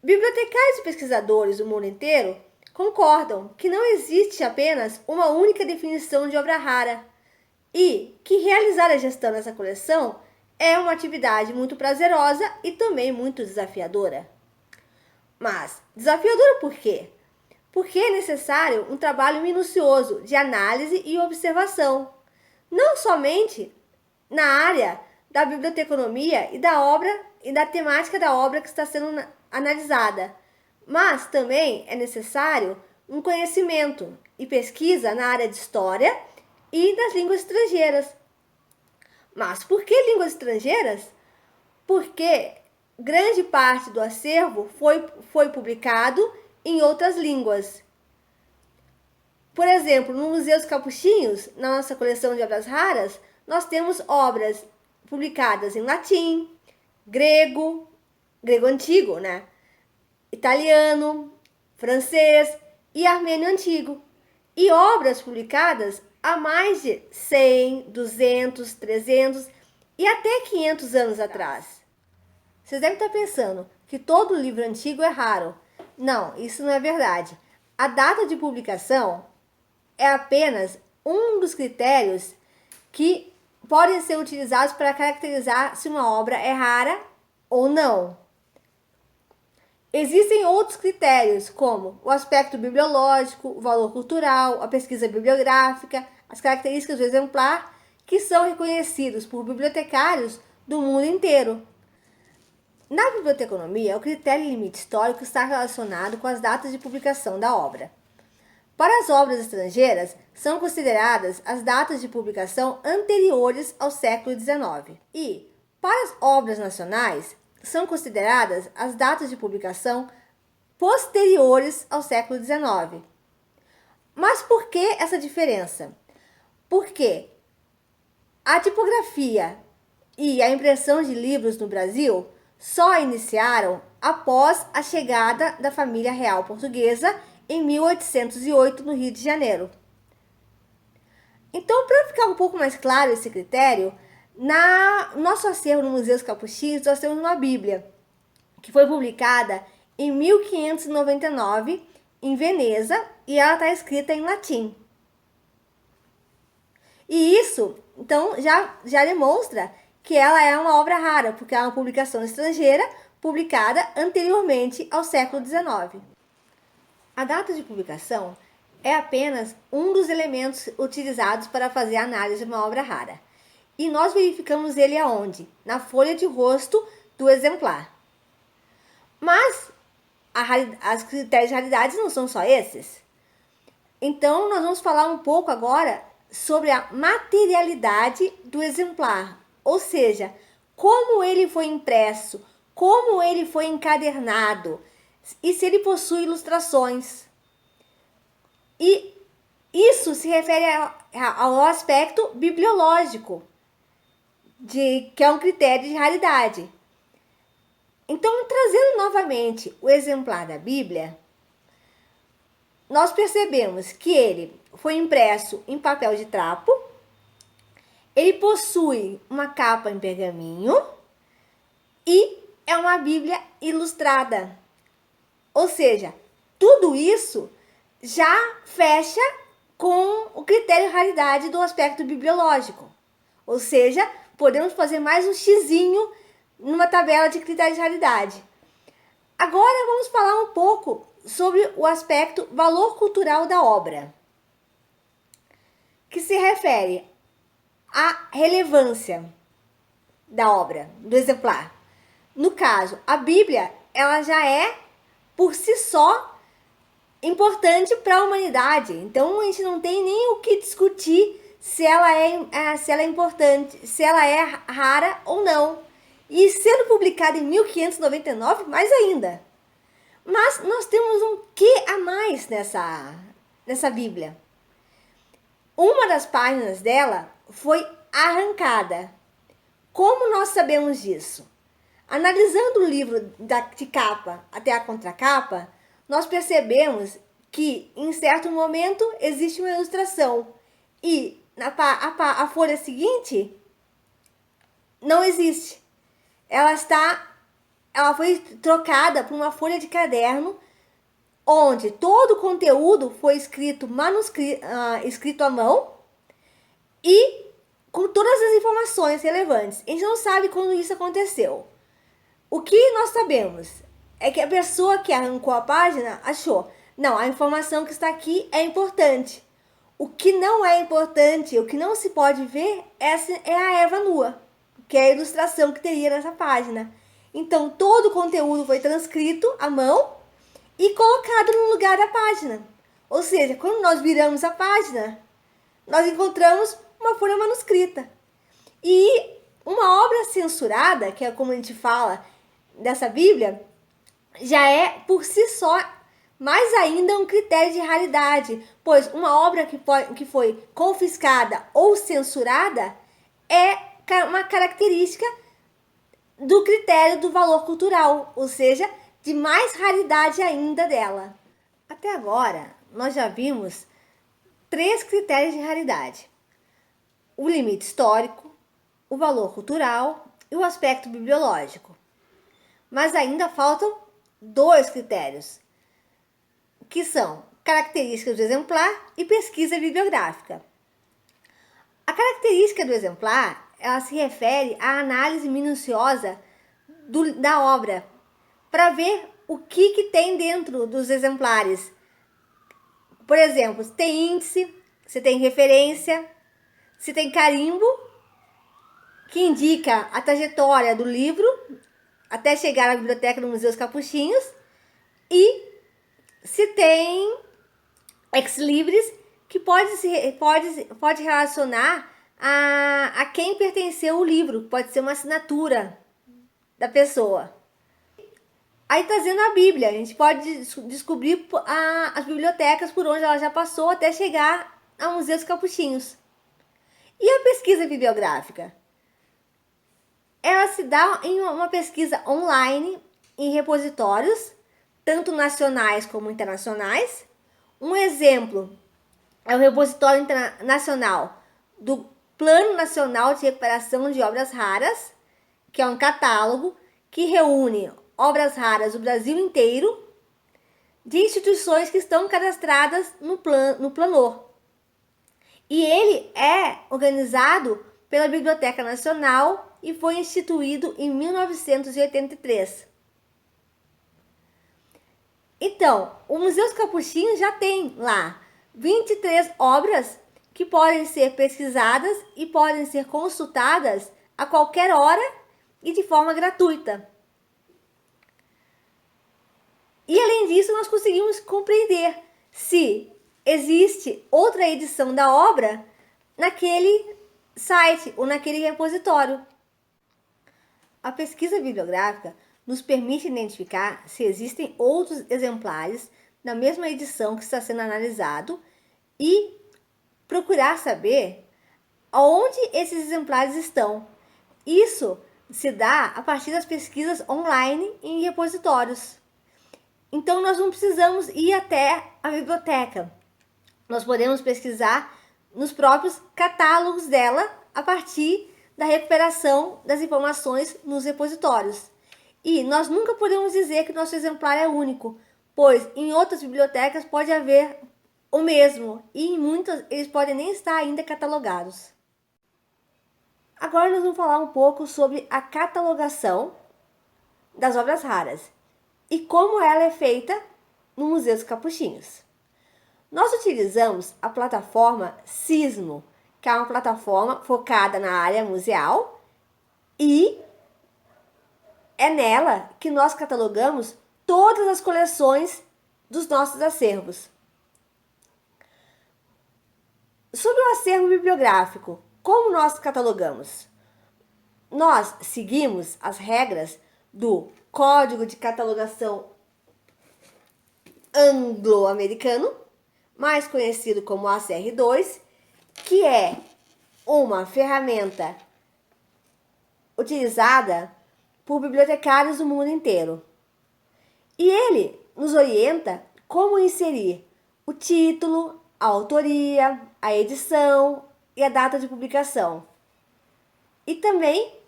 Bibliotecários e pesquisadores do mundo inteiro concordam que não existe apenas uma única definição de obra rara e que realizar a gestão dessa coleção é uma atividade muito prazerosa e também muito desafiadora. Mas desafiadora por quê? Porque é necessário um trabalho minucioso de análise e observação, não somente na área da biblioteconomia e da obra e da temática da obra que está sendo analisada, mas também é necessário um conhecimento e pesquisa na área de história e das línguas estrangeiras. Mas por que línguas estrangeiras? Porque grande parte do acervo foi publicado em outras línguas. Por exemplo, no Museu dos Capuchinhos, na nossa coleção de obras raras, nós temos obras publicadas em latim, grego antigo, né? Italiano, francês e armênio antigo. E obras publicadas há mais de 100, 200, 300 e até 500 anos atrás. Vocês devem estar pensando que todo livro antigo é raro. Não, isso não é verdade. A data de publicação é apenas um dos critérios que podem ser utilizados para caracterizar se uma obra é rara ou não. Existem outros critérios, como o aspecto bibliológico, o valor cultural, a pesquisa bibliográfica, as características do exemplar, que são reconhecidos por bibliotecários do mundo inteiro. Na biblioteconomia, o critério limite histórico está relacionado com as datas de publicação da obra. Para as obras estrangeiras, são consideradas as datas de publicação anteriores ao século XIX. E, para as obras nacionais, são consideradas as datas de publicação posteriores ao século XIX. Mas por que essa diferença? Porque a tipografia e a impressão de livros no Brasil só iniciaram após a chegada da família real portuguesa em 1808 no Rio de Janeiro. Então, para ficar um pouco mais claro esse critério, no nosso acervo no Museu dos Capuchinhos, nós temos uma Bíblia, que foi publicada em 1599 em Veneza e ela está escrita em latim. E isso, então, já demonstra que ela é uma obra rara, porque é uma publicação estrangeira publicada anteriormente ao século XIX. A data de publicação é apenas um dos elementos utilizados para fazer a análise de uma obra rara. E nós verificamos ele aonde? Na folha de rosto do exemplar. Mas as critérios de raridade não são só esses. Então, nós vamos falar um pouco agora sobre a materialidade do exemplar. Ou seja, como ele foi impresso, como ele foi encadernado e se ele possui ilustrações. E isso se refere ao aspecto bibliológico, que é um critério de raridade. Então, trazendo novamente o exemplar da Bíblia, nós percebemos que ele foi impresso em papel de trapo, ele possui uma capa em pergaminho e é uma Bíblia ilustrada. Ou seja, tudo isso já fecha com o critério de raridade do aspecto bibliológico. Ou seja, podemos fazer mais um xizinho numa tabela de critérios de raridade. Agora vamos falar um pouco sobre o aspecto valor cultural da obra, que se refere à relevância da obra, do exemplar. No caso, a Bíblia, ela já é, por si só, importante para a humanidade. Então, a gente não tem nem o que discutir se ela é importante, se ela é rara ou não. E sendo publicada em 1599, mais ainda. Mas nós temos um quê a mais nessa Bíblia. Uma das páginas dela foi arrancada. Como nós sabemos disso? Analisando o livro de capa até a contracapa, nós percebemos que em certo momento existe uma ilustração e a folha seguinte não existe. Ela ela foi trocada por uma folha de caderno, onde todo o conteúdo foi escrito à mão e com todas as informações relevantes. A gente não sabe quando isso aconteceu. O que nós sabemos é que a pessoa que arrancou a página achou, não, a informação que está aqui é importante. O que não é importante, o que não se pode ver, essa é a Eva nua, que é a ilustração que teria nessa página. Então, todo o conteúdo foi transcrito à mão e colocado no lugar da página. Ou seja, quando nós viramos a página, nós encontramos uma folha manuscrita. E uma obra censurada, que é como a gente fala dessa Bíblia, já é por si só mais ainda um critério de raridade, pois uma obra que foi confiscada ou censurada é uma característica do critério do valor cultural, ou seja, de mais raridade ainda dela. Até agora, nós já vimos 3 critérios de raridade: o limite histórico, o valor cultural e o aspecto bibliológico. Mas ainda faltam 2 critérios, que são características do exemplar e pesquisa bibliográfica. A característica do exemplar, ela se refere à análise minuciosa da obra, para ver o que tem dentro dos exemplares. Por exemplo, se tem índice, se tem referência, se tem carimbo, que indica a trajetória do livro até chegar à biblioteca do Museu dos Capuchinhos, e se tem ex-libris, que pode relacionar a quem pertenceu o livro, pode ser uma assinatura da pessoa. Aí trazendo a Bíblia, a gente pode descobrir as bibliotecas por onde ela já passou até chegar ao Museu dos Capuchinhos. E a pesquisa bibliográfica? Ela se dá em uma pesquisa online em repositórios, tanto nacionais como internacionais. Um exemplo é o repositório nacional do Plano Nacional de Recuperação de Obras Raras, que é um catálogo que reúne obras raras do Brasil inteiro, de instituições que estão cadastradas no Planor. E ele é organizado pela Biblioteca Nacional e foi instituído em 1983. Então, o Museu dos Capuchinhos já tem lá 23 obras que podem ser pesquisadas e podem ser consultadas a qualquer hora e de forma gratuita. E além disso, nós conseguimos compreender se existe outra edição da obra naquele site ou naquele repositório. A pesquisa bibliográfica nos permite identificar se existem outros exemplares na mesma edição que está sendo analisado e procurar saber aonde esses exemplares estão. Isso se dá a partir das pesquisas online em repositórios. Então, nós não precisamos ir até a biblioteca. Nós podemos pesquisar nos próprios catálogos dela a partir da recuperação das informações nos repositórios. E nós nunca podemos dizer que nosso exemplar é único, pois em outras bibliotecas pode haver o mesmo e em muitas eles podem nem estar ainda catalogados. Agora nós vamos falar um pouco sobre a catalogação das obras raras e como ela é feita no Museu dos Capuchinhos. Nós utilizamos a plataforma Sismo, que é uma plataforma focada na área museal, e é nela que nós catalogamos todas as coleções dos nossos acervos. Sobre o acervo bibliográfico, como nós catalogamos? Nós seguimos as regras do Código de Catalogação Anglo-Americano, mais conhecido como ACR2, que é uma ferramenta utilizada por bibliotecários do mundo inteiro. E ele nos orienta como inserir o título, a autoria, a edição e a data de publicação. E também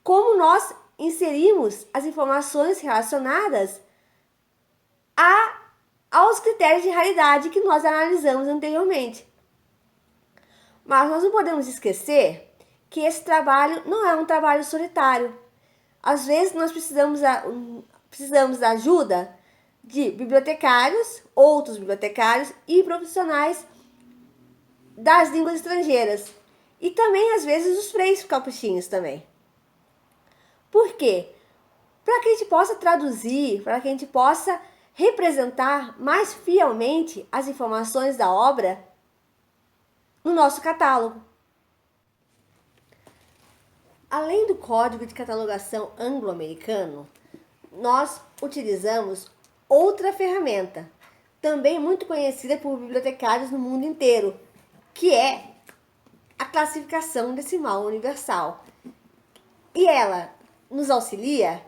como nós inserimos as informações relacionadas aos critérios de raridade que nós analisamos anteriormente. Mas nós não podemos esquecer que esse trabalho não é um trabalho solitário. Às vezes nós precisamos da ajuda de bibliotecários, outros bibliotecários e profissionais das línguas estrangeiras. E também, às vezes, os freios capuchinhos também. Por quê? Para que a gente possa traduzir, para que a gente possa representar mais fielmente as informações da obra no nosso catálogo. Além do Código de Catalogação Anglo-Americano, nós utilizamos outra ferramenta, também muito conhecida por bibliotecários no mundo inteiro, que é a classificação decimal universal. E ela nos auxilia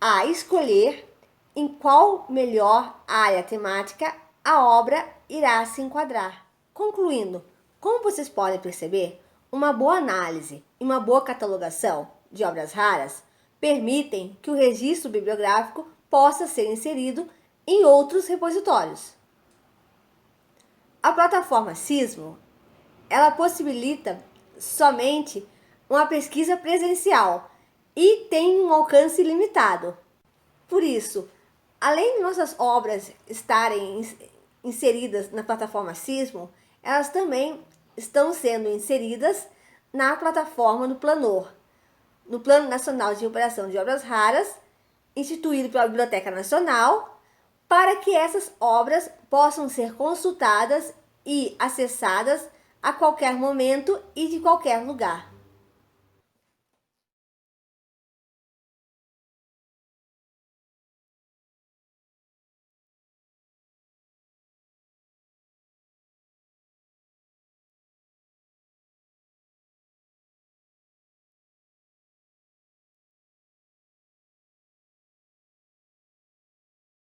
a escolher em qual melhor área temática a obra irá se enquadrar. Concluindo, como vocês podem perceber, uma boa análise e uma boa catalogação de obras raras permitem que o registro bibliográfico possa ser inserido em outros repositórios. A plataforma Sismo, ela possibilita somente uma pesquisa presencial e tem um alcance limitado. Por isso, além de nossas obras estarem inseridas na plataforma Sismo, elas também estão sendo inseridas na plataforma do Planor, no Plano Nacional de Recuperação de Obras Raras, instituído pela Biblioteca Nacional, para que essas obras possam ser consultadas e acessadas a qualquer momento e de qualquer lugar.